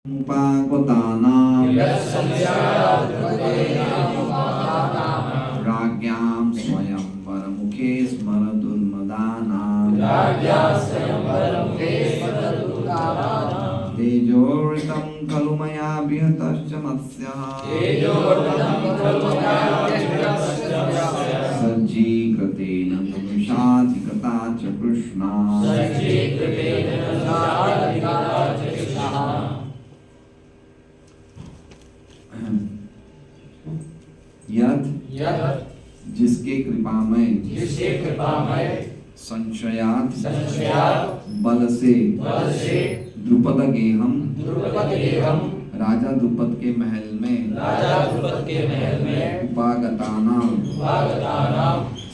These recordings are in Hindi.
उपागतानां राज्ञां स्वयंवरमुखे स्मरदुर्मदानां तेजोरितं खलु मया विहतश्च मत्स्यः सज्जीकृतेन तनुषाधिगता च कृष्णा यद जिसके कृपामय संशयात बल से द्रुपद गेहम राजा द्रुपद के महल में उपागतानां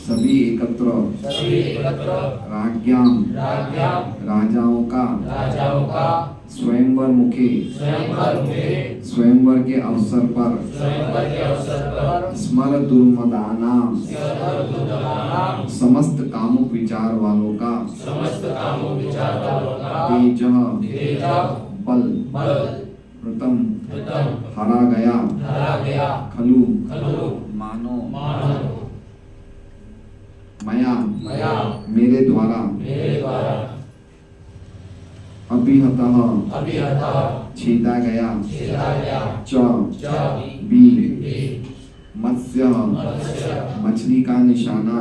सभी एकत्र राज्ञां राजाओं का स्वयंवर मुखे स्वयंवर के अवसर पर स्मर दुर्मदानां समस्त कामुक विचार वालों का तेज बल प्रथम हरा गया खलु मानो मया मेरे द्वारा अभिहतः छेदा गया च भी मत्स्य मछली का निशाना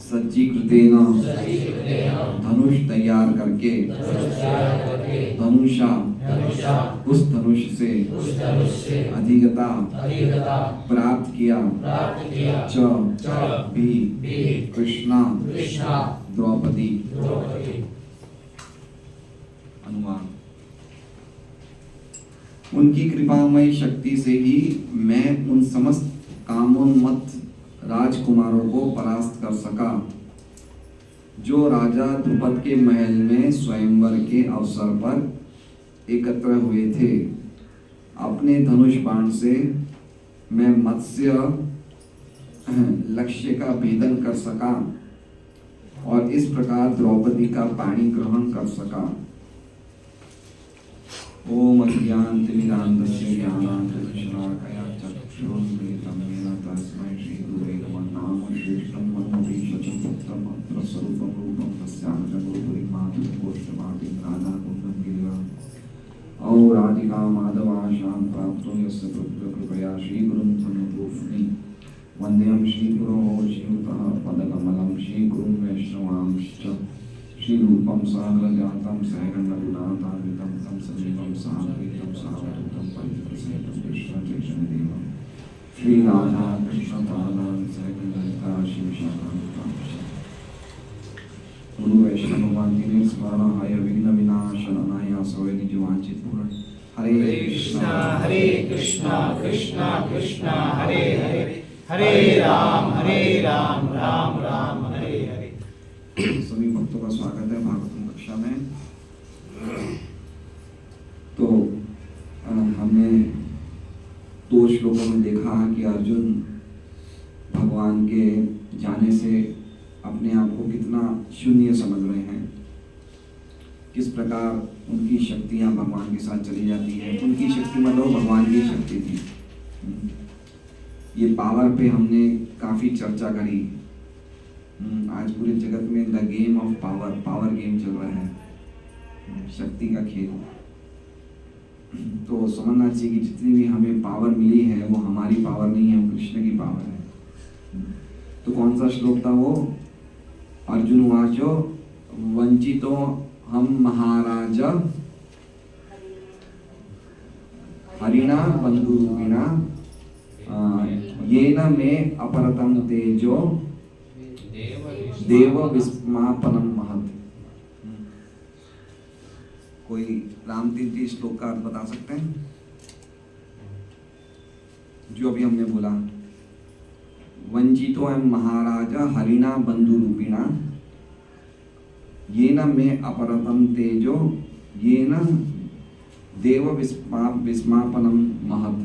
सज्जीकृतेन धनुष तैयार करके धनुषा उस धनुष से अधिगता प्राप्त किया च भी कृष्णा द्रौपदी। अनुमान उनकी कृपामय शक्ति से ही मैं उन समस्त कामोन्मत्त राजकुमारों को परास्त कर सका जो राजा द्रुपद के महल में स्वयंवर के अवसर पर एकत्र हुए थे। अपने धनुष बाण से मैं मत्स्य लक्ष्य का भेदन कर सका और इस प्रकार द्रौपदी का पाणी ग्रहण कर सका। ओम अज्ञानतिमिरान्धस्य ज्ञानाञ्जनशलाकया चक्षुरुन्मीलितं येन तस्मै श्रीगुरवे नमः। नाम श्रेष्ठं मनोऽपि शचीपुत्रं मंत्रस्वरूपं रूपं तस्यानुजगुरुपरिमातुकोष्ठमापिं राधाकुन्दं गिरिवा औराधिका माधवाशां प्राप्तो यस्य कृपया श्रीगुरुं तन्नतोऽस्मि। वन्देऽहं श्रीगुरोः श्रीयुतः पदकमलं श्रीगुरुं वैष्णवांश्च श्रीरूपं साग्रजातं सहगणरघुनाथान्वितं तं सजीवं साद्वैतं सावधूतं परिजनसहितं कृष्णचैतन्यदेवं श्रीराधा कृष्णपादान् सहगणललिता शिवशाखान्वितां गुरु वैष्णव भगवान की स्मरणाय विघ्न विनाशनाय सवैनि जीवांचित पूर्ण। हरे कृष्णा कृष्णा कृष्णा हरे हरे हरे राम राम राम हरे हरे। सभी भक्तों का स्वागत है भागवतम कक्षा में। तो हमने 2 श्लोकों में देखा कि अर्जुन भगवान के जाने से अपने आप को कितना शून्य समझ रहे हैं, किस प्रकार उनकी शक्तियां भगवान के साथ चली जाती है। उनकी शक्ति मतलब भगवान की शक्ति थी। ये पावर पे हमने काफी चर्चा करी। आज पूरे जगत में the game of power game चल रहा है, शक्ति का खेल। तो समझना चाहिए कि जितनी भी हमें पावर मिली है वो हमारी पावर नहीं है, वो कृष्ण की पावर है। तो कौन सा श्लोक था वो? अर्जुन वाचो वंचितो हम महाराज हरिणा बंधुरूपिणा येन मे अपरतम तेजो देव विस्मापनम महत्। कोई रामतीर्थ जी श्लोक का अर्थ बता सकते हैं? जो अभी हमने बोला, वंचितो एम महाराजा हरिणा बंधुरूपिणा येन मे अपरतम तेजो येन देव विस्मापनम महत्।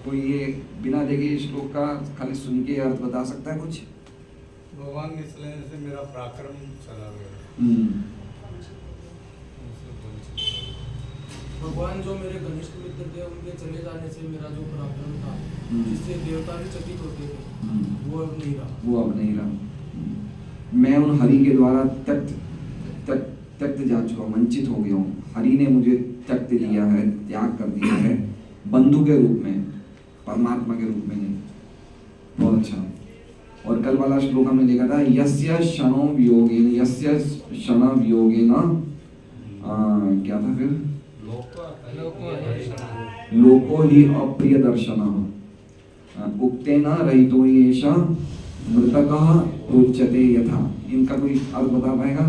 कोई ये बिना देखे श्लोक का खाली सुन के अर्थ बता सकता है कुछ? भगवान के चलने से मेरा पराक्रम चला गया। भगवान जो मेरे घनिष्ठ मित्र थे उनके चले जाने से मेरा जो पराक्रम था जिससे देवता भी चकित होते थे वो अब नहीं रहा। मैं उन हरि के द्वारा त्यक्त जा चुका हूँ, वंचित हो गया हूँ। हरि ने मुझे त्यक्त दिया है, त्याग कर दिया है, बंधु के रूप में, परमात्मा के रूप में नहीं। बहुत अच्छा। और कल वाला श्लोक हमने देखा था, यस्य क्षणो वियोगेन, यस्य क्षण वियोगेन क्या था फिर, लोको ही अप्रिय दर्शनः उक्तेन रहितो येष मृतकः प्रोच्यते यथा। इनका कोई अर्थ बता पाएगा?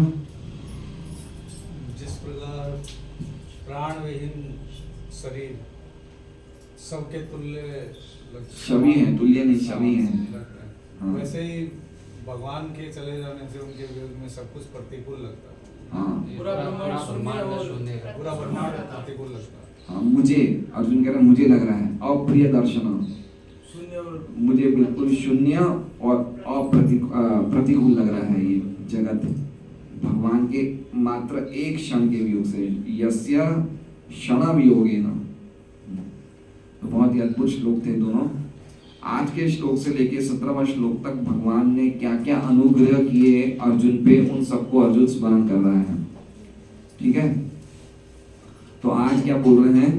जिस प्रकार प्राण विहीन शरीर सबके तुल्य छवि है, तुल्य नहीं छवि है, हाँ। वैसे ही भगवान के चले जाने से उनके विरोध में सब कुछ प्रतिकूल लगता है। हाँ, पूरा ब्रह्मांड प्रतिकूल लगता है। हाँ, मुझे, अर्जुन कह रहा है मुझे लग रहा है अप्रिय दर्शन, मुझे बिल्कुल शून्य और प्रतिकूल लग रहा है ये जगत भगवान के मात्र एक क्षण के वियोग से। यस्य क्षण वियोगेन। तो बहुत ही अद्भुत श्लोक थे दोनों। आज के श्लोक से लेके 17वां श्लोक तक भगवान ने क्या क्या अनुग्रह किए अर्जुन पे, उन सबको अर्जुन स्मरण कर रहा है। ठीक है, तो आज क्या बोल रहे हैं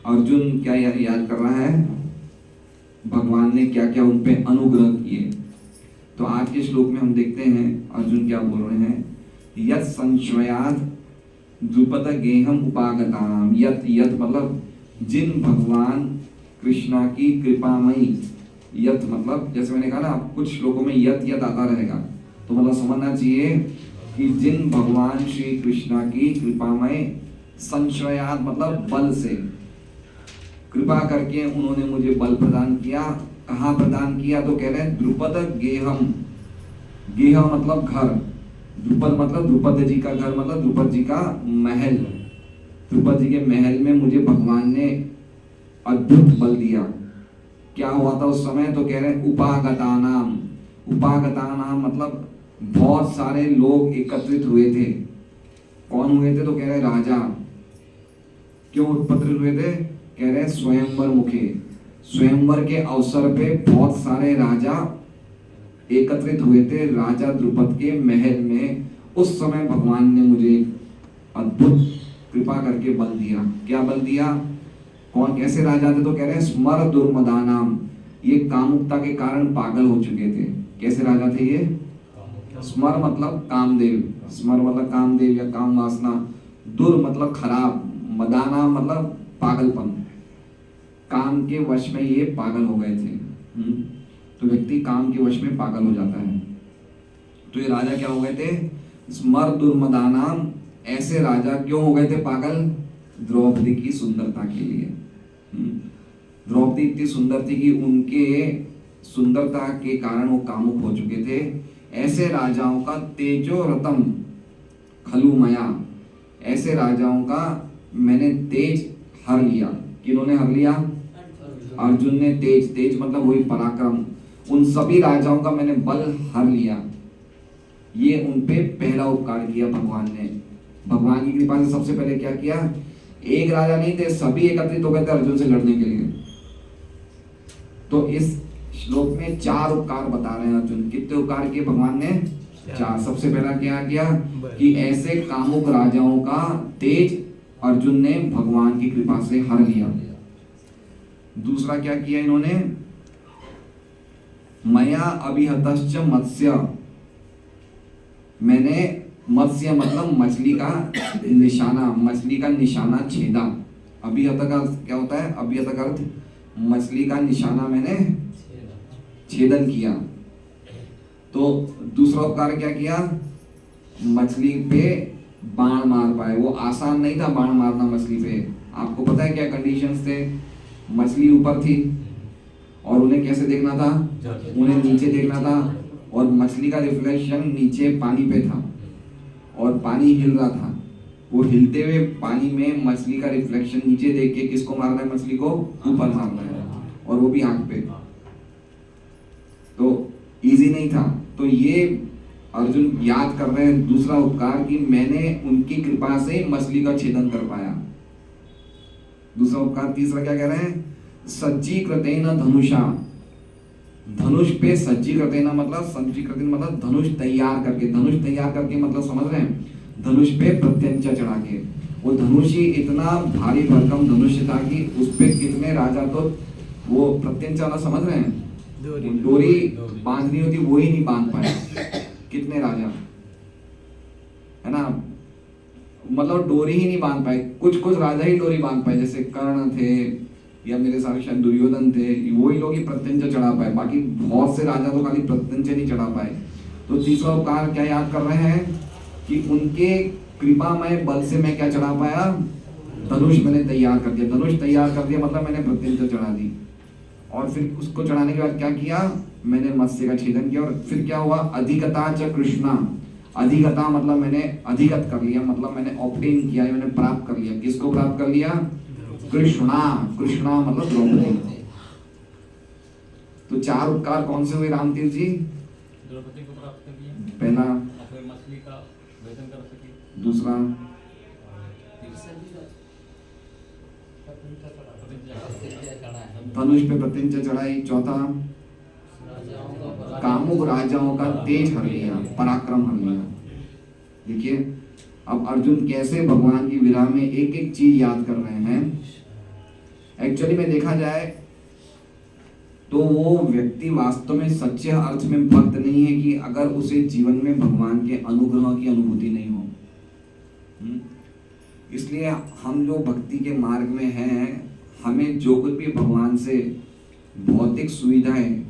अर्जुन, क्या याद कर रहा है भगवान ने क्या क्या उन पे अनुग्रह किए। तो आज के श्लोक में हम देखते हैं अर्जुन क्या बोल रहे हैं, यत् संशयात् द्रुपद गेहम उपागतानाम। यत् मतलब जिन भगवान कृष्णा की कृपामयी, यत् मतलब जैसे मैंने कहा ना, कुछ श्लोकों में यत् आता रहेगा, तो मतलब समझना चाहिए कि जिन भगवान श्री कृष्णा की कृपामय, संशयात् मतलब बल से, कृपा करके उन्होंने मुझे बल प्रदान किया। कहाँ प्रदान किया? तो कह रहे हैं द्रुपद गेहम। गेह मतलब घर, द्रुपद मतलब द्रुपद जी का घर, मतलब द्रुपद जी का महल। द्रुपद जी के महल में मुझे भगवान ने अद्भुत बल दिया। क्या हुआ था उस समय? तो कह रहे हैं उपागतानाम। उपागतानाम मतलब बहुत सारे लोग एकत्रित हुए थे। कौन हुए थे? तो कह रहे राजा। क्यों एकत्रित हुए थे? कह रहे स्वयंवर मुखे, स्वयंवर के अवसर पे बहुत सारे राजा एकत्रित हुए थे राजा द्रुपद के महल में। उस समय भगवान ने मुझे अद्भुत कृपा करके बल दिया। क्या बल दिया? कौन कैसे राजा थे? तो कह रहे हैं स्मर दुर्मदानाम। ये कामुकता के कारण पागल हो चुके थे। कैसे राजा थे ये? स्मर मतलब कामदेव, स्मर मतलब कामदेव या काम वासना, दुर मतलब खराब, मदाना मतलब पागलपन, काम के वश में ये पागल हो गए थे। तो व्यक्ति काम के वश में पागल हो जाता है। तो ये राजा क्या हो गए थे? स्मर दुर्मदानाम। ऐसे राजा क्यों हो गए थे पागल? द्रौपदी की सुंदरता के लिए। द्रौपदी इतनी सुंदर थी कि उनके सुंदरता के कारण वो कामुक हो चुके थे। ऐसे राजाओं का तेजो रतम खलुमया, ऐसे राजाओं का मैंने तेज हर लिया। किन्होंने हर लिया? अर्जुन ने तेज, तेज मतलब वही पराक्रम। उन सभी राजाओं का मैंने बल हर लिया। ये उन पे पहला उपकार किया भगवान ने। भगवान की कृपा से सबसे पहले क्या किया? एक राजा नहीं थे, सभी एकत्रित हो गए थे अर्जुन से लड़ने के लिए। तो इस श्लोक में 4 उपकार बता रहे हैं अर्जुन। कितने उपकार किए भगवान ने? 4। सबसे पहला क्या किया कि ऐसे कामुक राजाओं का तेज अर्जुन ने भगवान की कृपा से हर लिया। दूसरा क्या किया इन्होंने? मया अभिहतश्च मत्स्य, मैंने मत्स्य मतलब मछली का निशाना, मछली का निशाना छेदा। अभिहत का क्या होता है? अभिहत का अर्थ मछली का निशाना मैंने छेदन किया। तो दूसरा उपकार क्या किया? मछली पे बाण मार पाए। वो आसान नहीं था बाण मारना मछली पे। आपको पता है क्या कंडीशंस थे? मछली ऊपर थी और उन्हें कैसे देखना था? उन्हें नीचे देखना था, और मछली का रिफ्लेक्शन नीचे पानी पे था और पानी हिल रहा था। वो हिलते हुए पानी में मछली का रिफ्लेक्शन नीचे देख के किसको मारना है? मछली को ऊपर मारना है, और वो भी आंख पे। तो इजी नहीं था। तो ये अर्जुन याद कर रहे हैं दूसरा उपकार कि मैंने उनकी कृपा से मछली का छेदन कर पाया। दूसरा उपकार। तीसरा क्या कह रहे हैं? सज्जीकृतेन धनुषा, धनुष पे सज्जीकृतेन मतलब सज्जीकृतेन मतलब धनुष तैयार करके, धनुष तैयार करके मतलब समझ रहे हैं, धनुष पे प्रत्यंचा चढ़ा के। वो धनुष ही इतना भारी भरकम धनुष था कि उस पे कितने राजा, तो वो प्रत्यंचा वाला समझ रहे हैं, डोरी बांधनी होती वो ही नहीं बांध पाए, कितने राजा है ना, मतलब डोरी ही नहीं बांध पाए। कुछ कुछ राजा ही डोरी बांध पाए, जैसे कर्ण थे या मेरे सारे शायद दुर्योधन थे, वही लोग ही प्रत्यंचा चढ़ा पाए, बाकी बहुत से राजा तो खाली प्रत्यंचा नहीं चढ़ा पाए। तो तीसरा उपकार क्या याद कर रहे हैं कि उनके कृपामय बल से मैं क्या चढ़ा पाया? धनुष मैंने तैयार कर दिया। धनुष तैयार कर दिया मतलब मैंने प्रत्यंचा चढ़ा दी, और फिर उसको चढ़ाने के बाद क्या किया? मैंने मत्स्य का छेदन किया। और फिर क्या हुआ? अधिगता च कृष्णा, अधिगता मतलब मैंने अधिगत कर लिया, मतलब मैंने ऑब्टेन किया, मैंने प्राप्त कर लिया। किसको प्राप्त कर लिया? कृष्णा, कृष्णा मतलब द्रौपदी। तो चार उपकार कौन से हुए रामतीर्थ जी? द्रौपदी को प्राप्त कर लिया, पहला, अपने मछली का वेदन कर सके, दूसरा, धनुष पे प्रत्यंचा चढ़ाई, चौथा, कामुक राजाओं का तेज हर लिया, पराक्रम हर लिया। देखिए अब अर्जुन कैसे भगवान की विरह में एक एक चीज याद कर रहे हैं। एक्चुअली में देखा जाए तो वो व्यक्ति वास्तव में सच्चे अर्थ में भक्त नहीं है कि अगर उसे जीवन में भगवान के अनुग्रह की अनुभूति नहीं हो। इसलिए हम जो भक्ति के मार्ग में हैं, हमें जो कुछ भी भगवान से भौतिक सुविधाएं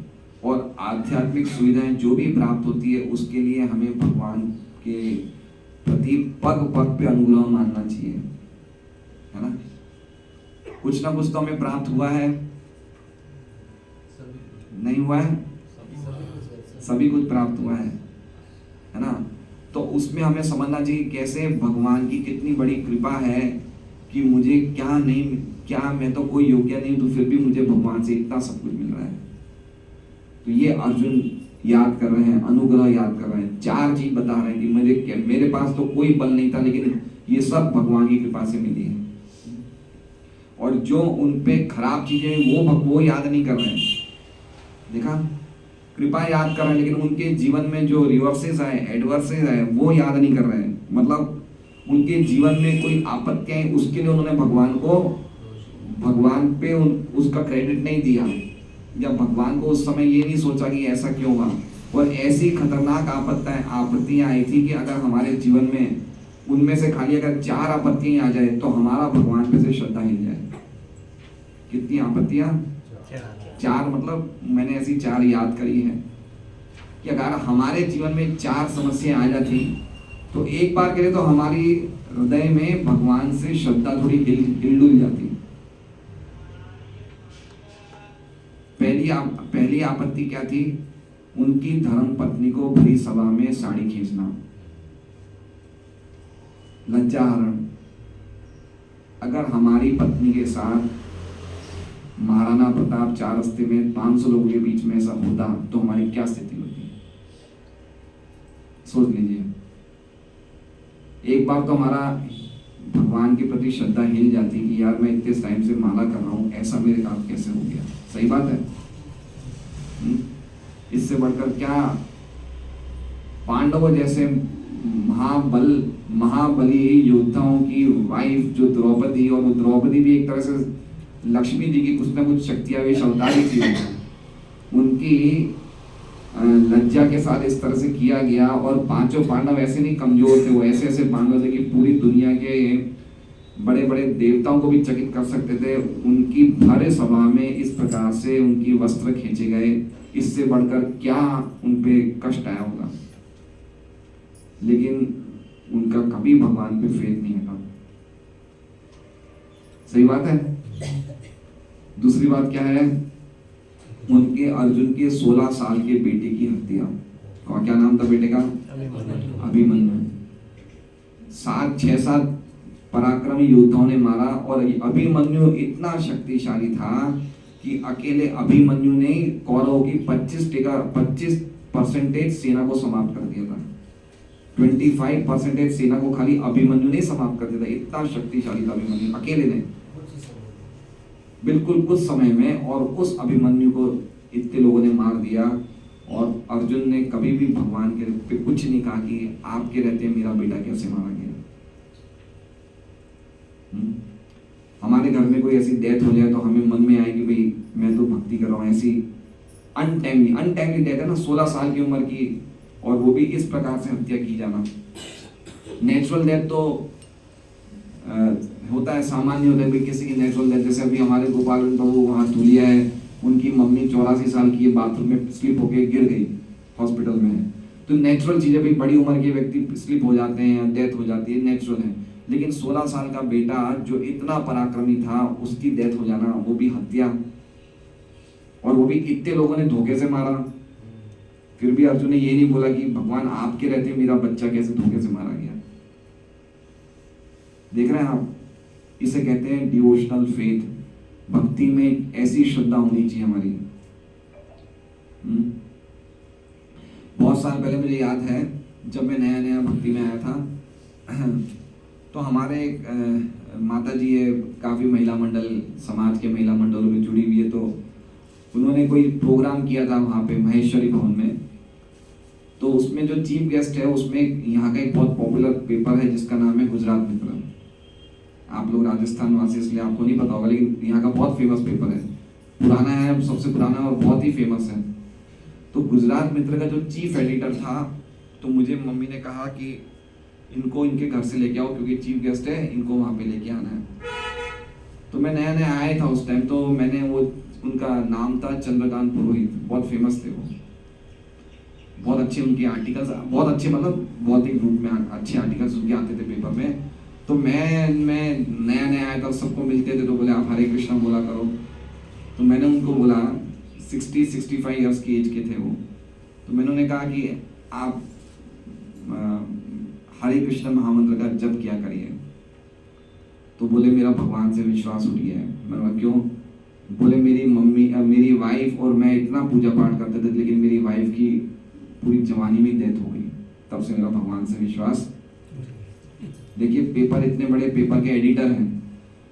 और आध्यात्मिक सुविधाएं जो भी प्राप्त होती है, उसके लिए हमें भगवान के प्रति पग पग पे अनुग्रह मानना चाहिए, है ना। कुछ ना कुछ तो हमें प्राप्त हुआ है, नहीं हुआ है? सभी कुछ प्राप्त हुआ है ना। तो उसमें हमें समझना चाहिए कैसे भगवान की कितनी बड़ी कृपा है कि मुझे क्या नहीं, क्या मैं तो कोई योग्य नहीं, तो फिर भी मुझे भगवान से इतना सब कुछ मिल रहा है। तो ये अर्जुन याद कर रहे हैं, अनुग्रह याद कर रहे हैं। चार चीज बता रहे हैं कि मेरे पास तो कोई बल नहीं था, लेकिन ये सब भगवान की कृपा से मिली है। और जो उन पे खराब चीजें वो याद नहीं कर रहे हैं। देखा, कृपा याद कर रहे हैं, लेकिन उनके जीवन में जो रिवर्सेस आए, एडवर्सेस आए, वो याद नहीं कर रहे हैं। मतलब उनके जीवन में कोई आपत्ति आई, उसके लिए उन्होंने भगवान पे उसका क्रेडिट नहीं दिया, या भगवान को उस समय ये नहीं सोचा कि ऐसा क्यों हुआ। और ऐसी खतरनाक आपत्तियां आई थी कि अगर हमारे जीवन में उनमें से खाली अगर 4 आपत्तियां आ जाए तो हमारा भगवान पे से श्रद्धा हिल जाए। कितनी आपत्तियां? 4, मतलब मैंने ऐसी 4 याद करी है कि अगर हमारे जीवन में 4 समस्याएं आ जाती तो एक बार के लिए तो हमारी हृदय में भगवान से श्रद्धा थोड़ी हिल जाती। पहली आपत्ति क्या थी? उनकी धर्म पत्नी को भरी सभा में साड़ी खींचना, लज्जाहरण। अगर हमारी पत्नी के साथ महाराणा प्रताप 4 रस्ते में 500 लोगों के बीच में ऐसा होता तो हमारी क्या स्थिति होती? सोच लीजिए। एक बार तो हमारा भगवान के प्रति श्रद्धा हिल जाती कि यार मैं इतने टाइम से माला कर रहा हूं, ऐसा मेरे साथ कैसे हो गया। सही बात है। इससे बढ़कर क्या? पांडवों जैसे महाबली योद्धाओं की वाइफ जो द्रौपदी, और वो द्रौपदी भी एक तरह से लक्ष्मी जी की कुछ ना कुछ शक्तियावेश अवतार ही थी, उनकी लज्जा के साथ इस तरह से किया गया। और 5 पांडव ऐसे नहीं कमजोर थे, वो ऐसे पांडव थे कि पूरी दुनिया के बड़े बड़े देवताओं को भी चकित कर सकते थे। उनकी भरे सभा में इस प्रकार से उनकी वस्त्र खींचे गए, इससे बढ़कर क्या उन पे कष्ट आया होगा। लेकिन उनका कभी भगवान पे फेथ नहीं हटा। सही बात है। दूसरी बात क्या है? उनके अर्जुन के 16 साल के बेटे की हत्या। क्या नाम था बेटे का? अभिमन्यु। 6-7 पराक्रमी योद्धाओं ने मारा, और अभिमन्यु इतना शक्तिशाली था कि अकेले अभिमन्यु ने कौरवों की 25% सेना को समाप्त कर दिया था। 25% सेना को खाली अभिमन्यु ने समाप्त कर दिया था। इतना शक्तिशाली था अभिमन्यु, अकेले ने। बिल्कुल कुछ समय में, और उस अभिमन्यु को इतने लोगों ने मार दिया, और अर्जुन ने कभी भी भगवान के पे कुछ नहीं कहा कि आपके रहते मेरा बेटा कैसे मारा गया। हमारे घर में कोई ऐसी डेथ हो जाए तो हमें मन में आए कि भाई मैं तो भक्ति कर रहा हूँ, ऐसी अनटाइमली डेथ है ना, 16 साल की उम्र की, और वो भी इस प्रकार से हत्या की जाना। नेचुरल डेथ तो होता है, सामान्य होता है भाई किसी की नेचुरल डेथ, जैसे अभी हमारे गोपाल बाबू वहाँ धुलिया है, उनकी मम्मी 84 साल की बाथरूम में स्लिप होके गिर गई, हॉस्पिटल में है। तो नेचुरल चीजें भी, बड़ी उम्र के व्यक्ति स्लिप हो जाते हैं, डेथ हो जाती है, नेचुरल है। लेकिन 16 साल का बेटा जो इतना पराक्रमी था, उसकी डेथ हो जाना, वो भी हत्या, और वो भी इतने लोगों ने धोखे से मारा। फिर भी अर्जुन ने ये नहीं बोला कि भगवान आपके रहते मेरा बच्चा कैसे धोखे से मारा गया। देख रहे हैं आप, इसे कहते हैं डिवोशनल फेथ। भक्ति में ऐसी श्रद्धा होनी चाहिए हमारी। बहुत साल पहले मुझे याद है, जब मैं नया नया भक्ति में आया था, तो हमारे माता जी है, काफ़ी महिला मंडल, समाज के महिला मंडलों में जुड़ी हुई है, तो उन्होंने कोई प्रोग्राम किया था वहाँ पे महेश्वरी भवन में। तो उसमें जो चीफ गेस्ट है, उसमें यहाँ का एक बहुत पॉपुलर पेपर है जिसका नाम है गुजरात मित्र। आप लोग राजस्थान वासी इसलिए आपको नहीं पता होगा, लेकिन यहाँ का बहुत फेमस पेपर है, पुराना है, सबसे पुराना और बहुत ही फेमस है। तो गुजरात मित्र का जो चीफ एडिटर था, तो मुझे मम्मी ने कहा कि इनको इनके घर से लेके आओ, क्योंकि चीफ गेस्ट है, इनको वहाँ पे लेके आना है। तो मैं नया नया आया था उस टाइम, तो मैंने वो, उनका नाम था चंद्रकांत पुरोहित, बहुत फेमस थे वो, बहुत अच्छे उनके आर्टिकल्स, बहुत अच्छे, मतलब बहुत ही ग्रुप में अच्छे आर्टिकल्स उनके आते थे पेपर में। तो मैं नया नया आया था, सबको मिलते थे, तो बोले आप हरे कृष्णा बोला करो। तो मैंने उनको बोला, 60-65 ईयर्स की एज के थे वो, तो मैंने उन्हें कहा कि आप हरे कृष्ण महामंत्र का जप किया करिए। तो बोले मेरा भगवान से विश्वास उठ गया है। मैंने कहा क्यों? बोले मेरी मम्मी, मेरी वाइफ और मैं इतना पूजा पाठ करते थे, लेकिन मेरी वाइफ की पूरी जवानी में डेथ हो गई, तब से मेरा भगवान से विश्वास। देखिए, पेपर, इतने बड़े पेपर के एडिटर हैं,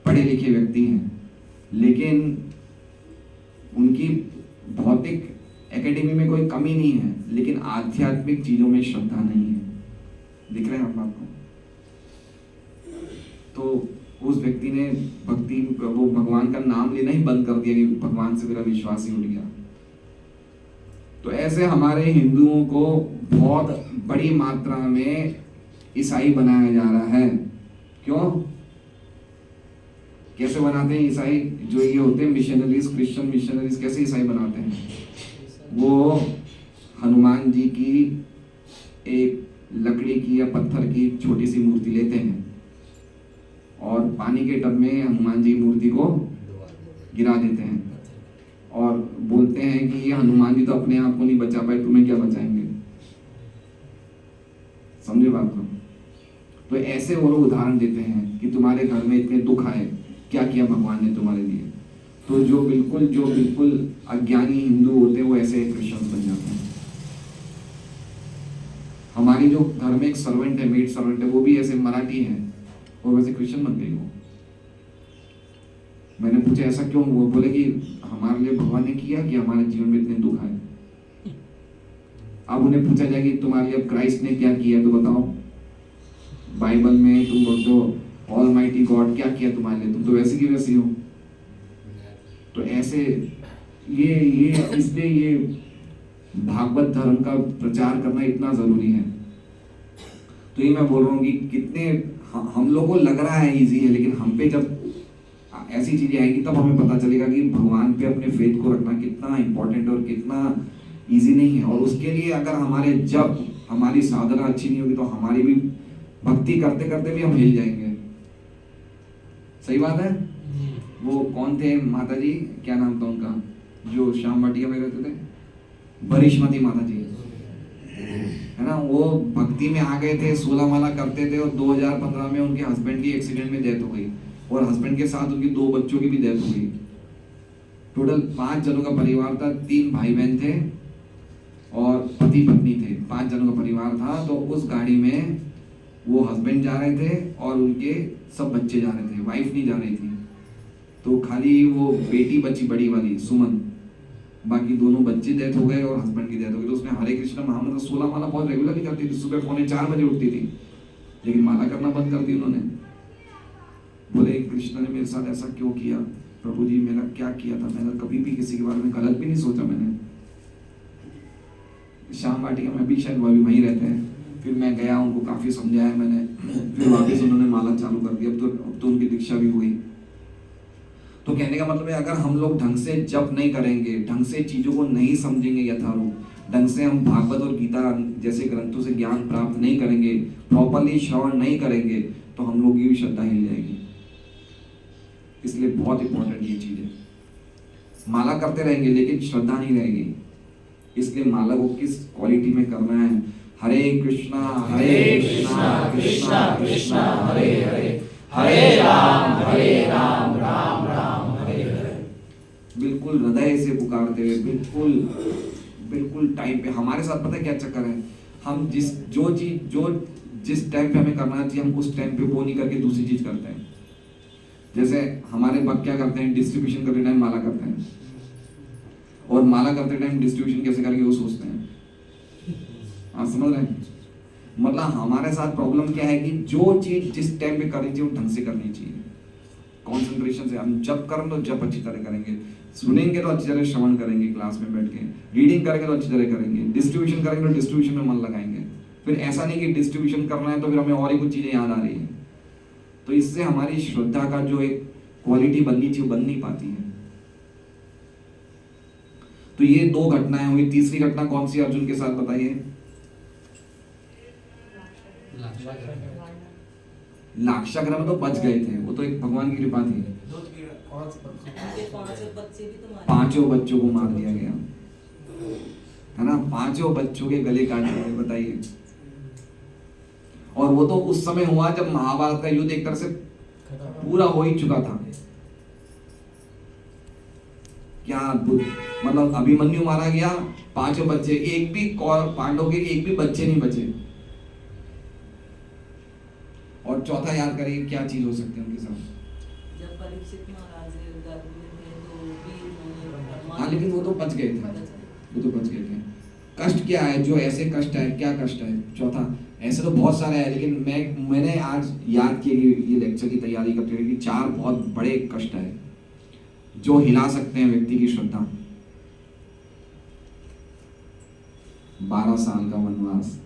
पढ़े लिखे व्यक्ति हैं, लेकिन उनकी भौतिक एकेडमी में कोई कमी नहीं है, लेकिन आध्यात्मिक चीजों में श्रद्धा नहीं है। दिख रहे हैं आप आपको? तो उस व्यक्ति ने भक्ति, वो भगवान का नाम लेना ही बंद कर दिया कि भगवान से मेरा विश्वास ही उठ गया। तो ऐसे हमारे हिंदुओं को बहुत बड़ी मात्रा में ईसाई बनाया जा रहा है। क्यों? कैसे बनाते हैं ईसाई? जो ये होते हैं मिशनरीज, क्रिश्चियन मिशनरीज, कैसे ईसाई बनाते हैं? वो हनुमान जी की एक लकड़ी की या पत्थर की छोटी सी मूर्ति लेते हैं, और पानी के टब में हनुमान जी की मूर्ति को गिरा देते हैं, और बोलते हैं कि ये हनुमान जी तो अपने आप को नहीं बचा पाए, तुम्हें क्या बचाएंगे। समझे बात को? तो ऐसे वो लोग उदाहरण देते हैं कि तुम्हारे घर में इतने दुख आए, क्या किया भगवान ने तुम्हारे लिए। तो जो बिल्कुल अज्ञानी हिंदू होते हैं, वो ऐसे क्रिश्चियंस बन जाते हैं। हमारी जो घर में एक सर्वेंट है, मेड सर्वेंट है, वो भी ऐसे मराठी है, और वैसे क्रिश्चियन बन गई वो। मैंने पूछा ऐसा क्यों? वो बोले कि हमारे लिए भगवान ने किया कि हमारे जीवन में इतने दुख आए। अब उन्हें पूछा जाए कि तुम्हारे लिए अब क्राइस्ट ने क्या किया, तो बताओ। बाइबल में तुम बोलते हो ऑलमाइटी गॉड क्या किया तुम्हारे लिए, तुम तो वैसे की वैसी हो। तो ऐसे ये इसलिए ये भागवत धर्म का प्रचार करना इतना जरूरी है। तो ये मैं बोल रहा हूँ कि कितने हम लोगों को लग रहा है इजी है, लेकिन हम पे जब ऐसी चीजें आएगी तब हमें पता चलेगा कि भगवान पे अपने फेथ को रखना कितना इंपॉर्टेंट और कितना इजी नहीं है। और उसके लिए अगर हमारे जब हमारी साधना अच्छी नहीं होगी तो हमारी भी भक्ति करते करते भी हम हिल जाएंगे। सही बात है? वो कौन थे माता जी, क्या नाम था उनका, जो श्याम वाटिका में रहते थे? बरिशमती माता जी, है ना। वो भक्ति में आ गए थे, 16 माला करते थे, और 2015 में उनके हस्बैंड की एक्सीडेंट में डेथ हो गई, और हस्बैंड के साथ उनकी 2 बच्चों की भी डेथ हो गई। टोटल 5 जनों का परिवार था, 3 भाई बहन थे और पति पत्नी थे, 5 जनों का परिवार था। तो उस गाड़ी में वो हस्बैंड जा रहे थे और उनके सब बच्चे जा रहे थे, वाइफ नहीं जा रही थी। तो खाली वो बेटी बची बड़ी वाली सुमन, बाकी दोनों बच्चे डेथ हो गए और हस्बैंड की डेथ हो गई। तो उसने हरे कृष्णा महामंत्र 16 माला बहुत रेगुलरली करती थी, सुबह 3:45 उठती थी, लेकिन माला करना बंद कर दी उन्होंने। बोले कृष्ण ने मेरे साथ ऐसा क्यों किया प्रभु जी, मेरा क्या किया था, मैंने कभी भी किसी के बारे में गलत भी नहीं सोचा। मैंने श्याम वाटिका में भी शायद वो भी वहीं रहते हैं, फिर मैं गया, उनको काफी समझाया मैंने, फिर वापस उन्होंने माला चालू कर दी। अब तो उनकी दीक्षा भी हुई। तो कहने का मतलब है अगर हम लोग ढंग से जप नहीं करेंगे, ढंग से चीजों को नहीं समझेंगे यथारूप, ढंग से हम भागवत और गीता जैसे ग्रंथों से ज्ञान प्राप्त नहीं करेंगे, प्रॉपरली श्रवण नहीं करेंगे, तो हम लोग की भी श्रद्धा हिल जाएगी। इसलिए बहुत इंपॉर्टेंट ये चीज है। माला करते रहेंगे लेकिन श्रद्धा नहीं रहेगी। इसलिए माला को किस क्वालिटी में करना है? हरे कृष्णा कृष्णा कृष्णा हरे हरे, हरे राम राम राम हरे हरे। बिल्कुल हृदय से पुकारते हुए, बिल्कुल टाइम पे। हमारे साथ पता है क्या चक्कर है, हम जिस टाइम पे हमें करना चाहिए हम उस टाइम पे वो नहीं करके दूसरी चीज करते हैं। जैसे हमारे भक्त क्या करते हैं, डिस्ट्रीब्यूशन करते टाइम माला करते हैं, और माला करते टाइम डिस्ट्रीब्यूशन कैसे करेंगे वो सोचते हैं। आप समझ रहे हैं? मतलब हमारे साथ प्रॉब्लम क्या है कि जो चीज जिस टाइम पे करनी चाहिए वो ढंग से करनी चाहिए, कंसंट्रेशन से। हम जब करें तो जब अच्छी तरह करेंगे, सुनेंगे तो अच्छी तरह श्रवण करेंगे, क्लास में बैठ के रीडिंग करेंगे तो अच्छी तरह करेंगे, डिस्ट्रीब्यूशन करेंगे तो डिस्ट्रीब्यूशन में मन लगाएंगे। फिर ऐसा नहीं कि डिस्ट्रीब्यूशन करना है तो फिर हमें और ही कुछ चीजें याद आ रही है। तो इससे हमारी श्रद्धा का जो एक क्वालिटी बननी चाहिए बन नहीं पाती है। तो ये 2 घटनाएं हुई। तीसरी घटना कौन सी अर्जुन के साथ बताइए? लाक्षागृह में तो बच गए थे, वो तो एक भगवान की कृपा थी। 5 बच्चों को मार दिया गया है ना, 5 बच्चों के गले काट दिए, बताइए। और वो तो उस समय हुआ जब महाभारत का युद्ध एक तरह से पूरा हो ही चुका था। क्या अद्भुत, मतलब अभिमन्यु मारा गया, 5 बच्चे, एक भी पांडव के एक भी बच्चे नहीं बचे। और चौथा याद करिए क्या चीज हो सकती है उनके साथ? जब परीक्षित महाराज हाँ, लेकिन वो तो बच गए थे, कष्ट क्या है जो ऐसे कष्ट है, क्या कष्ट है? चौथा, ऐसे तो बहुत सारे हैं, लेकिन मैंने आज याद किया ये लेक्चर की तैयारी करते हुए कि 4 बहुत बड़े कष्ट है जो हिला सकते हैं व्यक्ति की श्रद्धा। 12 साल का वनवास।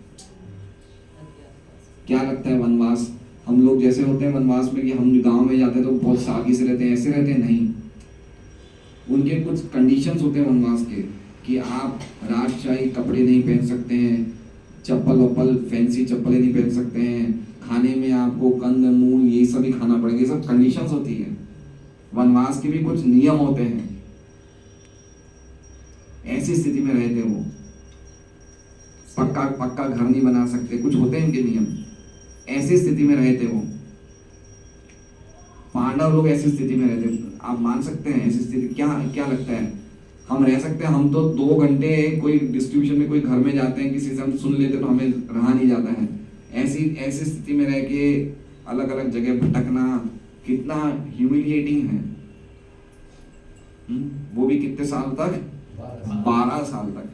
क्या लगता है वनवास? हम लोग जैसे होते हैं वनवास में कि हम गांव में जाते हैं तो बहुत सादगी से रहते हैं, ऐसे रहते हैं? नहीं, उनके कुछ कंडीशंस होते हैं वनवास के कि आप राजशाही कपड़े नहीं पहन सकते हैं, चप्पल फैंसी चप्पलें नहीं पहन सकते हैं, खाने में आपको कंद मूल ये सब ही खाना पड़ेगा। ये सब कंडीशंस होती है। वनवास के भी कुछ नियम होते हैं। ऐसी स्थिति में रहते वो, पक्का घर नहीं बना सकते, कुछ होते हैं इनके नियम। ऐसी स्थिति में रहते वो पांडव लोग, ऐसी स्थिति में रहते। आप मान सकते हैं ऐसी स्थिति? क्या लगता है हम रह सकते हैं? हम तो 2 घंटे कोई डिस्ट्रीब्यूशन में कोई घर में जाते हैं, किसी से हम सुन लेते तो हमें रहा नहीं जाता है। ऐसी स्थिति में रह के अलग अलग जगह भटकना कितना ह्यूमिलिएटिंग है। वो भी कितने साल तक? 12 साल तक।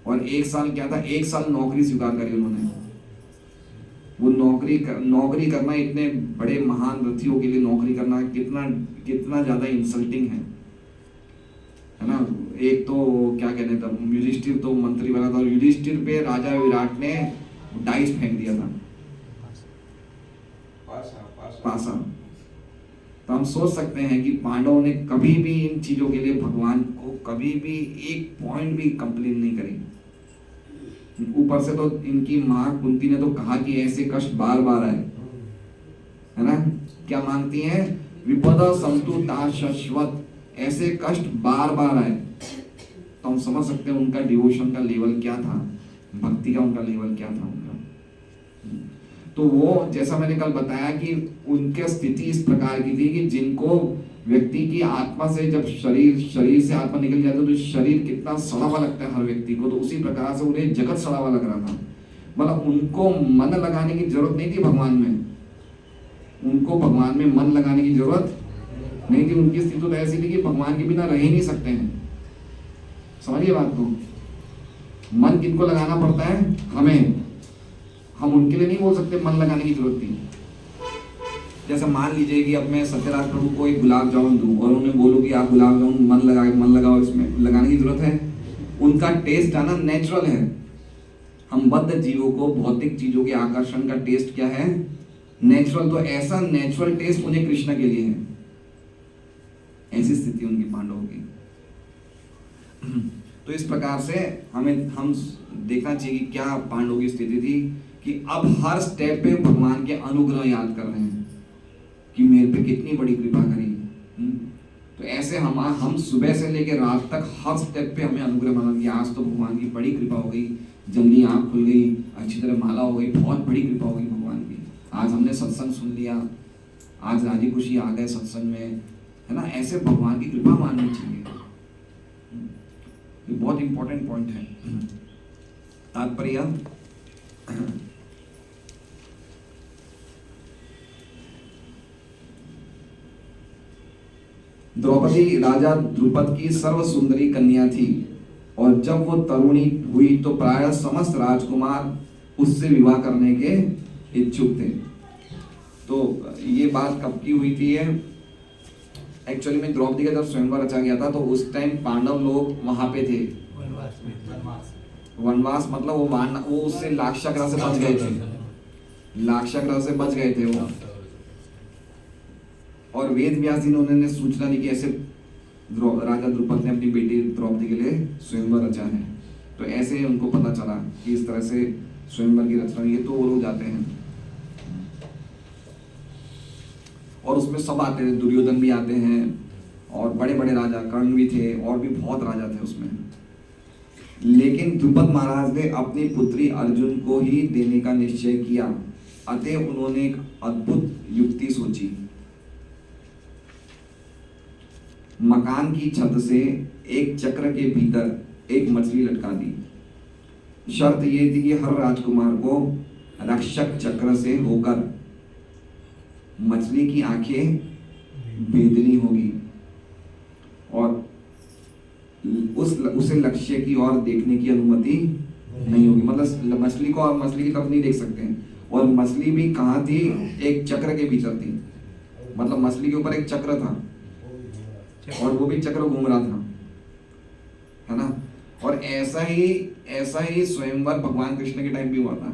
और 1 साल क्या था, 1 साल नौकरी स्वीकार करी उन्होंने। वो नौकरी करना, इतने बड़े महान रथियों के लिए नौकरी करना कितना ज्यादा इंसल्टिंग है ना। एक तो क्या कहने था, युधिष्ठिर तो मंत्री बना था और युधिष्ठिर पे राजा विराट ने डाइस फेंक दिया था, पासा। तो हम सोच सकते हैं कि पांडवों ने कभी भी इन चीजों के लिए भगवान को कभी भी 1 पॉइंट भी कंप्लेन नहीं करी। ऊपर से तो इनकी माँ कुंती ने तो कहा कि ऐसे कष्ट बार बार आए, है ना। क्या मांगती हैं? विपद संतु ता शाश्वत, ऐसे कष्ट बार बार आए। तो हम समझ सकते हैं उनका डिवोशन का लेवल क्या था, भक्ति का उनका लेवल क्या था उनका। तो वो जैसा मैंने कल बताया कि उनकी स्थिति इस प्रकार की थी कि जिनको व्यक्ति की आत्मा से जब शरीर से आत्मा निकल जाती है तो शरीर कितना सड़ा हुआ लगता है हर व्यक्ति को, तो उसी प्रकार से उन्हें जगत सड़ा हुआ लग रहा था। मतलब उनको मन लगाने की जरूरत नहीं थी भगवान में, उनको भगवान में मन लगाने की जरूरत नहीं थी। उनकी स्थिति तो ऐसी थी कि भगवान के बिना रह ही नहीं सकते हैं। समझिए बात को। मन किनको लगाना पड़ता है? हमें। हम उनके लिए नहीं बोल सकते मन लगाने की जरूरत थी। जैसे मान लीजिए कि अब मैं सत्यराज प्रभु को एक गुलाब जामुन दूं और उन्हें बोलूं कि आप गुलाब जामुन मन लगाओ, इसमें लगाने की जरूरत है? उनका टेस्ट आना नेचुरल है। हम बद्ध जीवों को भौतिक चीजों के आकर्षण का टेस्ट क्या है? नेचुरल। तो ऐसा नेचुरल टेस्ट उन्हें कृष्ण के लिए है। ऐसी स्थिति उनकी पांडवों की। तो इस प्रकार से हम देखना चाहिए कि क्या पांडवों की स्थिति थी कि अब हर स्टेप पे भगवान के अनुग्रह याद कर रहे हैं कि मेरे पे कितनी बड़ी कृपा करी। तो ऐसे हम सुबह से लेकर रात तक हर स्टेप पे हमें अनुग्रह माना कि आज तो भगवान की बड़ी कृपा हो गई, जल्दी आँख खुल गई, अच्छी तरह माला हो गई, बहुत बड़ी कृपा हो गई भगवान की। आज हमने सत्संग सुन लिया, आज राजी खुशी आ गए सत्संग में, है ना। ऐसे भगवान की कृपा माननी चाहिए। ये बहुत इंपॉर्टेंट पॉइंट है। तात्पर्य द्रौपदी राजा द्रुपद की सर्व सुंदरी कन्या थी और जब वो तरुणी हुई तो प्रायः समस्त राजकुमार उससे विवाह करने के इच्छुक थे। तो ये बात कब की हुई थी? एक्चुअली में द्रौपदी का जब स्वयंवर रचा गया था तो उस टाइम पांडव लोग वहां पे थे। वनवास मतलब वो उससे लाक्षागृह से बच गए थे। लाक्षागृह से बच गए थे वो। और वेद व्यास जी ने उन्होंने सूचना दी कि ऐसे राजा द्रुपद ने अपनी बेटी द्रौपदी के लिए स्वयंवर रचा है। तो ऐसे उनको पता चला कि इस तरह से स्वयंवर की रचना हुई है, तो वो लोग जाते हैं और उसमें सब आते हैं। दुर्योधन भी आते हैं और बड़े बड़े राजा, कर्ण भी थे और भी बहुत राजा थे उसमें। लेकिन द्रुपद महाराज ने अपनी पुत्री अर्जुन को ही देने का निश्चय किया। अतः उन्होंने एक अद्भुत युक्ति सोची। मकान की छत से एक चक्र के भीतर एक मछली लटका दी। शर्त यह थी कि हर राजकुमार को रक्षक चक्र से होकर मछली की आंखें भेदनी होगी और उसे लक्ष्य की ओर देखने की अनुमति नहीं होगी। मतलब मछली को आप मछली की तरफ नहीं देख सकते हैं। और मछली भी कहाँ थी? एक चक्र के भीतर थी। मतलब मछली के ऊपर एक चक्र था और वो भी चक्र घूम रहा था, है ना। और ऐसा ही स्वयंवर भगवान कृष्ण के टाइम भी हुआ था।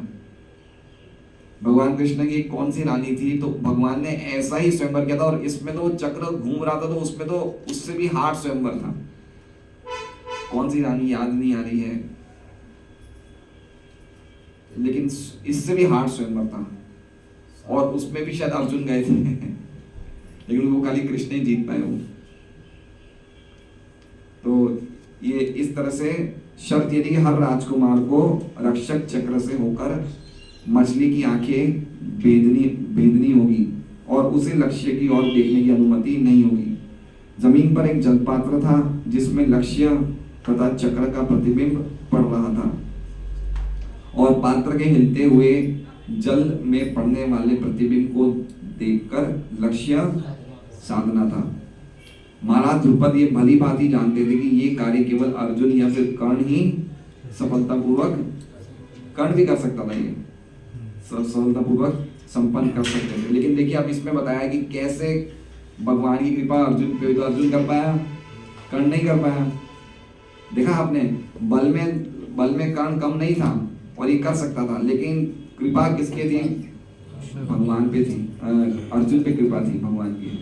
भगवान कृष्ण की कौन सी रानी थी, तो भगवान ने ऐसा ही स्वयंवर किया था। और इसमें तो चक्र घूम रहा था, तो उसमें तो उससे भी हार्ड स्वयंवर था। कौन सी रानी याद नहीं आ रही है, लेकिन इससे भी हार्ड स्वयंवर था। और उसमें भी शायद अर्जुन गए थे लेकिन वो खाली कृष्ण ही जीत पाए वो। तो ये इस तरह से शर्त ये थी कि हर राजकुमार को रक्षक चक्र से होकर मछली की आंखें भेदनी होगी और उसे लक्ष्य की ओर देखने की अनुमति नहीं होगी। जमीन पर एक जलपात्र था जिसमें लक्ष्य तथा चक्र का प्रतिबिंब पड़ रहा था और पात्र के हिलते हुए जल में पड़ने वाले प्रतिबिंब को देखकर लक्ष्य साधना था। महाराज द्रुपद ये भली भांति जानते थे कि ये कार्य केवल अर्जुन या फिर कर्ण ही सफलतापूर्वक, कर्ण भी कर सकता था, ये सफलतापूर्वक संपन्न कर सकते थे। लेकिन देखिए अब इसमें बताया कि कैसे भगवान की कृपा अर्जुन पे, तो अर्जुन कर पाया, कर्ण नहीं कर पाया। देखा आपने, बल में कर्ण कम नहीं था और ये कर सकता था, लेकिन कृपा किसके थी? भगवान पे थी। अर्जुन पे कृपा थी भगवान की,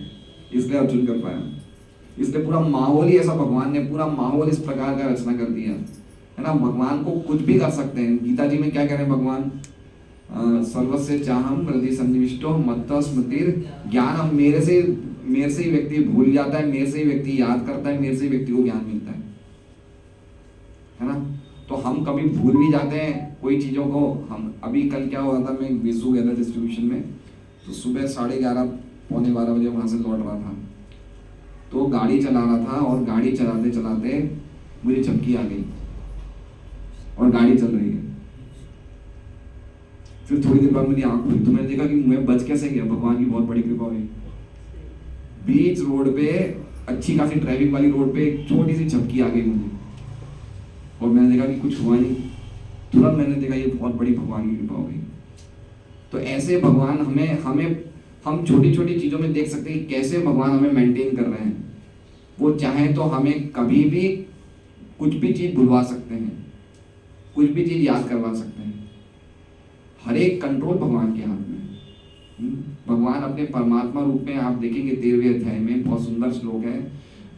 इसलिए अर्जुन कर पाया। इसलिए पूरा माहौल ही ऐसा, भगवान ने पूरा माहौल इस प्रकार का रचना कर दिया, है ना। भगवान को कुछ भी कर सकते हैं। गीता जी में क्या कह रहे हैं भगवान? सर्वस्य चाहम हृदय सन्निविष्टो मत्तः स्मृतिर ज्ञानम। मेरे से ही व्यक्ति भूल जाता है, मेरे से ही व्यक्ति याद करता है, मेरे से ही व्यक्ति को ज्ञान मिलता है ना। तो हम कभी भूल भी जाते हैं कोई चीज़ों को। हम अभी कल क्या हुआ था, मैं विशु गया था डिस्ट्रीब्यूशन में, तो सुबह 11:30 पौने 12 बजे वहाँ से लौट रहा था। तो गाड़ी चला रहा था और गाड़ी चलाते चलाते मुझे झपकी आ गई और गाड़ी चल रही है। फिर थोड़ी देर बाद मेरी आंख खुली तो मैंने देखा कि मैं बच कैसे गया, भगवान की बहुत बड़ी कृपा हुई। बीच रोड पे, अच्छी खासी ट्रैफिक वाली रोड पे एक छोटी सी झपकी आ गई मुझे, और मैंने देखा कि कुछ हुआ नहीं। तुरंत मैंने देखा ये बहुत बड़ी भगवान की कृपा हो गई। तो ऐसे भगवान हमें हम छोटी छोटी चीजों में देख सकते हैं कि कैसे भगवान हमें मेंटेन कर रहे हैं। वो चाहे तो हमें कभी भी कुछ भी चीज भुलवा सकते हैं, कुछ भी चीज याद करवा सकते हैं। हर एक कंट्रोल भगवान के हाथ में। भगवान अपने परमात्मा रूप में, आप देखेंगे 13वें अध्याय में बहुत सुंदर श्लोक है,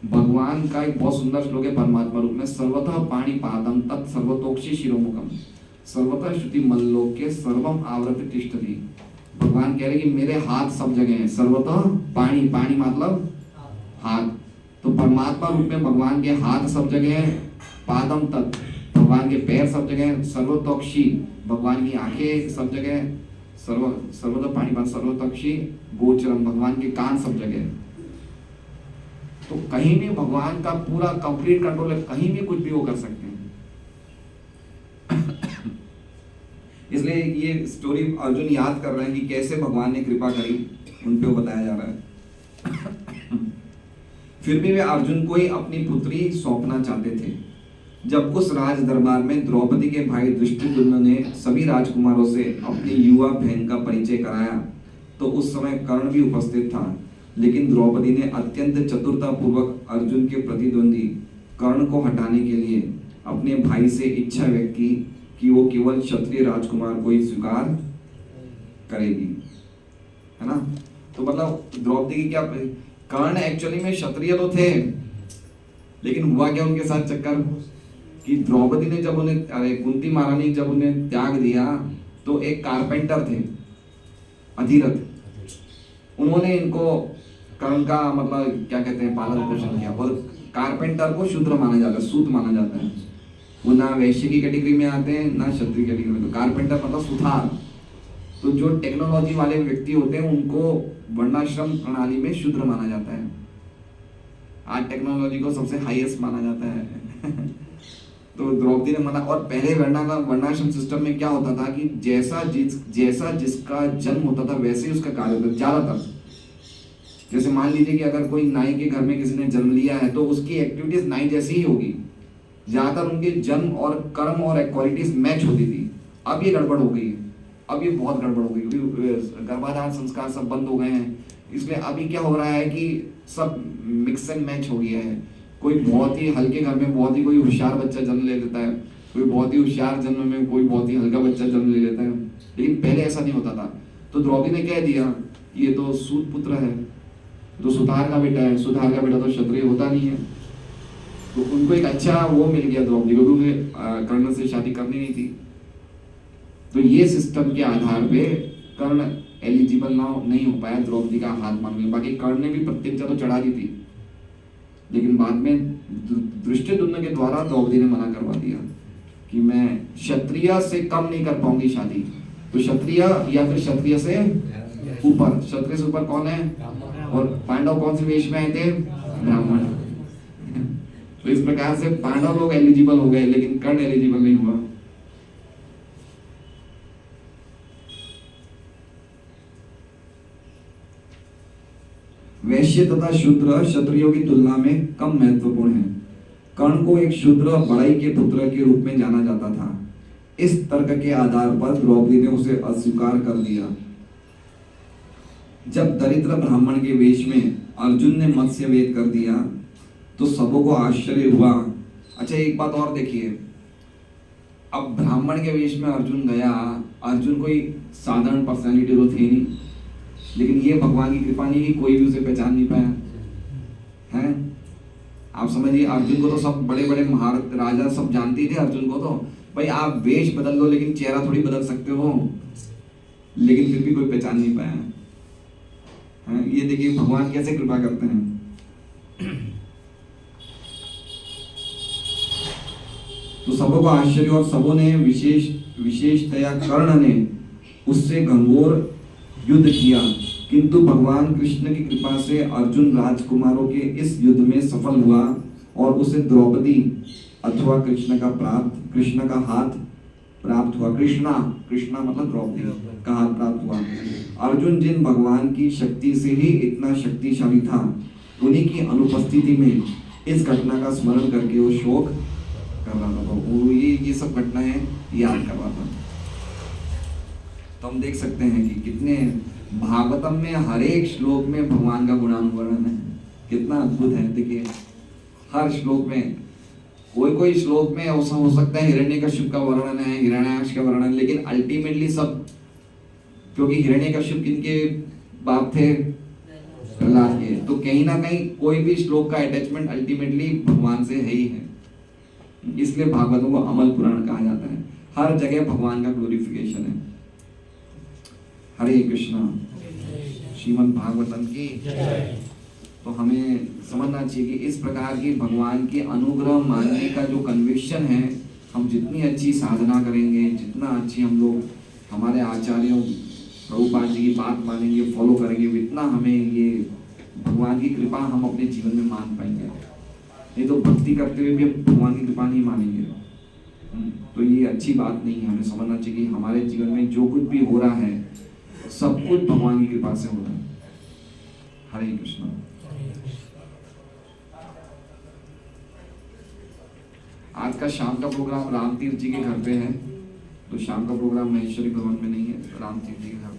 भगवान का एक बहुत सुंदर श्लोक है परमात्मा रूप में, सर्वतः पाणिपादम तत् सर्वतोक्षि शिरोमुखम सर्वतः श्रुति मल्लोके सर्वम आवृत तिष्ठति। भगवान कह रहे कि मेरे हाथ सब जगह हैं। सर्वतः पाणी, पाणी मतलब हाथ, तो परमात्मा रूप में भगवान के हाथ सब जगह है, पादम तत् भगवान के पैर सब जगह, सर्वतोक्षी भगवान की आंखें सब जगह, सर्वतः पाणिपाद सर्वतोक्षी गोचरम भगवान के कान सब जगह। तो कहीं भी भगवान का पूरा कंप्लीट कंट्रोल है, कहीं भी कुछ भी वो कर सकते हैं। इसलिए ये स्टोरी अर्जुन याद कर रहे हैं कि कैसे भगवान ने कृपा करी, उन पे वो बताया जा रहा है। फिर भी वे अर्जुन को ही अपनी पुत्री सौंपना चाहते थे। जब उस राज दरबार में द्रौपदी के भाई दृष्टिद्युम्न ने सभी राजकुमारों से अपनी युवा बहन का परिचय कराया तो उस समय कर्ण भी उपस्थित था, लेकिन द्रौपदी ने अत्यंत चतुरता पूर्वक अर्जुन के प्रतिद्वंदी कर्ण को हटाने के लिए अपने भाई से इच्छा व्यक्त की कि वो केवल क्षत्रिय राजकुमार को ही स्वीकार करेगी, है ना। तो मतलब द्रौपदी की क्या, कर्ण एक्चुअली में क्षत्रिय तो थे, लेकिन हुआ क्या उनके साथ चक्कर कि द्रौपदी ने जब उन्हें, कुंती महारानी जब उन्हें त्याग दिया तो एक कारपेंटर थे अधिरथ, उन्होंने इनको कर्ण का मतलब क्या कहते हैं पालन पोषण किया। और कारपेंटर को शूद्र माना जाता है, सूत माना जाता है, वो ना वैश्य की कैटेगरी में आते हैं ना क्षत्रिय कैटेगरी में। तो कारपेंटर मतलब सुथार। तो जो टेक्नोलॉजी वाले व्यक्ति होते हैं उनको वर्णाश्रम प्रणाली में शूद्र माना जाता है। आज टेक्नोलॉजी को सबसे हाईएस्ट माना जाता है। तो द्रौपदी ने मना, और पहले वर्णाश्रम सिस्टम में क्या होता था कि जैसा जिसका जन्म होता था वैसे ही उसका कार्य होता था ज्यादातर। जैसे मान लीजिए कि अगर कोई नाई के घर में किसी ने जन्म लिया है तो उसकी एक्टिविटीज नाई जैसी ही होगी, ज्यादातर उनके जन्म और कर्म और क्वालिटीज मैच होती थी। अब ये गड़बड़ हो गई, अब ये बहुत गड़बड़ हो गई क्योंकि गर्भाधान संस्कार सब बंद हो गए हैं। इसलिए अभी क्या हो रहा है कि सब मिक्स एंड मैच हो गया है। कोई बहुत ही हल्के घर में बहुत ही कोई होशियार बच्चा जन्म ले लेता है, कोई बहुत ही होशियार जन्म में कोई बहुत ही हल्का बच्चा जन्म ले लेता है, लेकिन पहले ऐसा नहीं होता था। तो द्रौपदी ने कह दिया कि ये तो सूत पुत्र है, तो सुतार का बेटा है, सुतार का बेटा तो क्षत्रिय होता नहीं है। तो उनको एक अच्छा वो मिल गया द्रौपदी को, क्योंकि कर्ण से शादी करनी नहीं थी। तो ये सिस्टम के आधार पे कर्ण एलिजिबल नहीं हो पाया द्रौपदी का हाथ मांगने। बाकी कर्ण ने भी प्रतिज्ञा तो चढ़ा दी थी, लेकिन बाद में दृष्टिद्युम्न के द्वारा द्रौपदी ने मना करवा दिया कि मैं क्षत्रिय से कम नहीं कर पाऊंगी शादी। तो क्षत्रिय या फिर क्षत्रिय से ऊपर, क्षत्रिय से ऊपर कौन है? और पांडव कौन से वेश में आए थे? ब्राह्मण। तो इस प्रकार से पांडव लोग एलिजिबल हो गए, लेकिन कर्ण एलिजिबल नहीं हुआ। वैश्य तथा शूद्र क्षत्रियों की तुलना में कम महत्वपूर्ण है। कर्ण को एक शूद्र बड़ाई के पुत्र के रूप में जाना जाता था। इस तर्क के आधार पर द्रौपदी ने उसे अस्वीकार कर दिया। जब दरिद्र ब्राह्मण के वेश में अर्जुन ने मत्स्य वेद कर दिया तो सबों को आश्चर्य हुआ। अच्छा एक बात और देखिए, अब ब्राह्मण के वेश में अर्जुन गया, अर्जुन कोई साधारण पर्सनालिटी तो थी नहीं, लेकिन ये भगवान की कृपा नहीं कि कोई भी उसे पहचान नहीं पाया है। आप समझिए, अर्जुन को तो सब बड़े बड़े महारथ राजा सब जानते थे अर्जुन को। तो भाई आप वेश बदल लो लेकिन चेहरा थोड़ी बदल सकते हो, लेकिन फिर भी कोई पहचान नहीं पाया है। ये देखिए भगवान कैसे कृपा करते हैं। तो सबों को आश्चर्य, और सबों ने विशेषतया कर्ण ने उससे घंघोर युद्ध किया, किंतु भगवान कृष्ण की कृपा से अर्जुन राजकुमारों के इस युद्ध में सफल हुआ और उसे द्रौपदी अथवा कृष्ण का हाथ प्राप्त हुआ। कृष्णा, कृष्णा मतलब द्रौपदी का हाथ प्राप्त हुआ। अर्जुन जिन भगवान की शक्ति से ही इतना शक्तिशाली था, उन्हीं की अनुपस्थिति में इस घटना का स्मरण करके वो शोक कर रहा था। वो ये सब घटनाएं याद कर रहा था। तो हम देख सकते हैं कि कितने भागवतम में हर एक श्लोक में भगवान का गुणानुवर्णन है, कितना अद्भुत है। देखिए हर श्लोक में कोई श्लोक में ऐसा हो सकता है हिरण्यकश्यप का वर्णन है, हिरण्याक्ष का वर्णन, लेकिन अल्टीमेटली सब, क्योंकि हिरण्यकश्यप किनके बाप थे, प्रहलाद के, तो कहीं ना कहीं कोई भी श्लोक का अटैचमेंट अल्टीमेटली भगवान से है ही है। इसलिए भागवतों को अमल पुराण कहा जाता है। हर जगह भगवान का ग्लोरिफिकेशन है। हरे कृष्णा। श्रीमद् भागवतम की। तो हमें समझना चाहिए कि इस प्रकार की भगवान के अनुग्रह मानने का जो कन्विक्शन है, हम जितनी अच्छी साधना करेंगे, जितना अच्छी हम लोग हमारे आचार्यों प्रभुपाद जी की बात मानेंगे, फॉलो करेंगे, इतना हमें ये भगवान की कृपा हम अपने जीवन में मान पाएंगे। नहीं तो भक्ति करते हुए भी भगवान की कृपा नहीं मानेंगे, तो ये अच्छी बात नहीं है। हमें समझना चाहिए कि हमारे जीवन में जो कुछ भी हो रहा है सब कुछ भगवान की कृपा से हो रहा है। हरे कृष्ण। आज का शाम का प्रोग्राम राम तीर्थ जी के घर पे है, तो शाम का प्रोग्राम महेश्वरी भवन में नहीं है, राम तीर्थ जी के घर